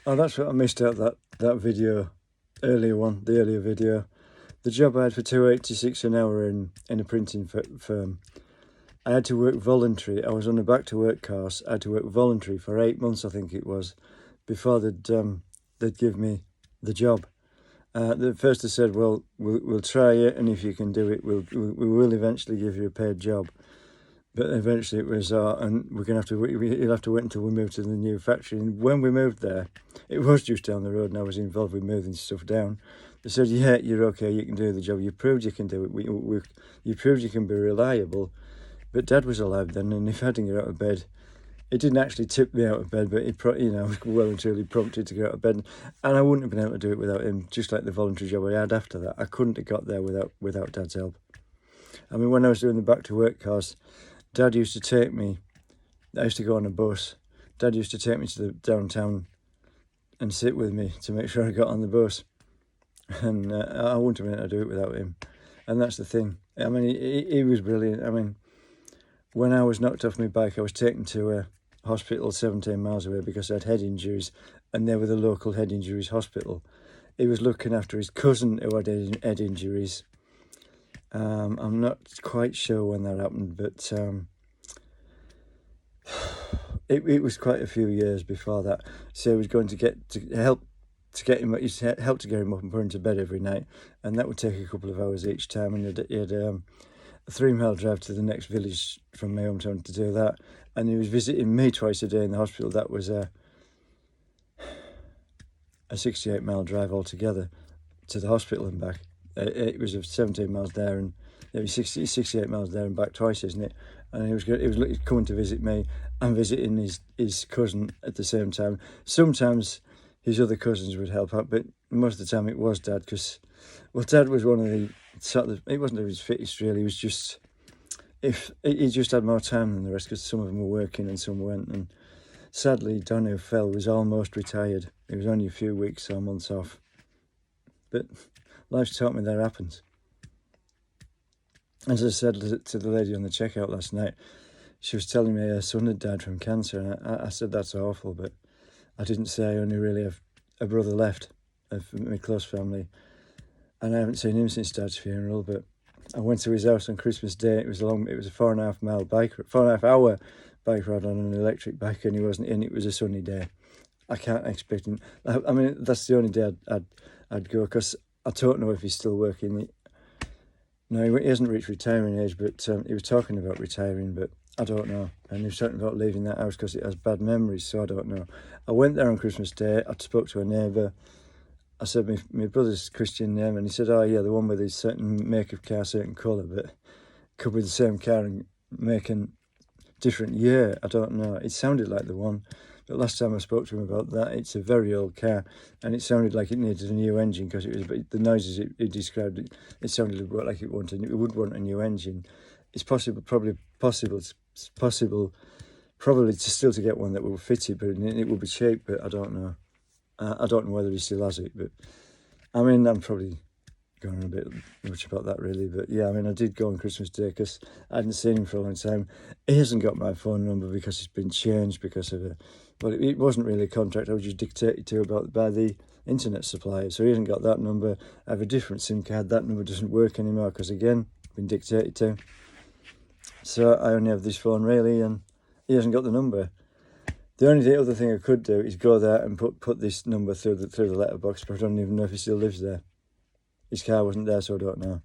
Oh, that's what I missed out, that video, the earlier video. The job I had for £2.86 an hour in a printing firm. I had to work voluntary. I was on a back to work course. I had to work voluntary for 8 months, I think it was, before they'd give me the job. The first they said, well, we'll try it, and if you can do it, we will eventually give you a paid job. But eventually it was, and we're gonna have to wait, you'll have to wait until we move to the new factory. And when we moved there, it was just down the road, and I was involved with moving stuff down. They said, yeah, you're okay, you can do the job. You proved you can do it. You proved you can be reliable. But Dad was alive then, and if I didn't get out of bed, it didn't actually tip me out of bed, but it, well and truly prompted to get out of bed. And I wouldn't have been able to do it without him, just like the voluntary job I had after that. I couldn't have got there without Dad's help. I mean, when I was doing the back to work course, Dad used to take me, I used to go on a bus. Dad used to take me to the downtown and sit with me to make sure I got on the bus. And I wouldn't have been able to do it without him. And that's the thing. I mean, he was brilliant. I mean, when I was knocked off my bike, I was taken to a hospital 17 miles away because I had head injuries, and they were the local head injuries hospital. He was looking after his cousin who had head injuries. I'm not quite sure when that happened, but it was quite a few years before that. So he was going to help to get him up and put him to bed every night, and that would take a couple of hours each time. And he had a 3-mile drive to the next village from my hometown to do that. And he was visiting me twice a day in the hospital. That was a 68-mile drive altogether to the hospital and back. It was 17 miles there, and it was 68 miles there and back twice, isn't it? And he was coming to visit me and visiting his cousin at the same time. Sometimes his other cousins would help out, but most of the time it was Dad, because, well, Dad was one of the he wasn't his fittest really. He was just, if he just had more time than the rest, because some of them were working and some weren't. And sadly, Don, who fell, was almost retired. He was only a few weeks or months off. But life's taught me that happens. As I said to the lady on the checkout last night, she was telling me her son had died from cancer, and I said that's awful, but I didn't say I only really have a brother left of my close family, and I haven't seen him since Dad's funeral. But I went to his house on Christmas Day. It was a 4.5 hour bike ride on an electric bike, and he wasn't in. It was a sunny day. I can't expect him. I mean, that's the only day I'd go, because I don't know if he's still working. No, he hasn't reached retiring age, but he was talking about retiring, but I don't know. And he was talking about leaving that house because it has bad memories, so I don't know. I went there on Christmas Day. I spoke to a neighbour. I said, my brother's Christian name, and he said, oh yeah, the one with a certain make of car, certain colour, but could be the same car and making different year. I don't know. It sounded like the one. But last time I spoke to him about that, it's a very old car, and it sounded like it needed a new engine, because it was the noises it described. It sounded like it would want a new engine. It's possible to still to get one that will fit it, but it will be cheap. But I don't know. I don't know whether he still has it. But I mean, I'm probably going on a bit much about that really, but yeah, I mean, I did go on Christmas Day because I hadn't seen him for a long time. He hasn't got my phone number because it's been changed because of it wasn't really a contract. I was just dictated to by the internet supplier, so he hasn't got that number. I have a different SIM card. That number doesn't work anymore because, again, been dictated to. So I only have this phone really, and he hasn't got the number. The only other thing I could do is go there and put this number through the letterbox, but I don't even know if he still lives there. His car wasn't there, so I don't know.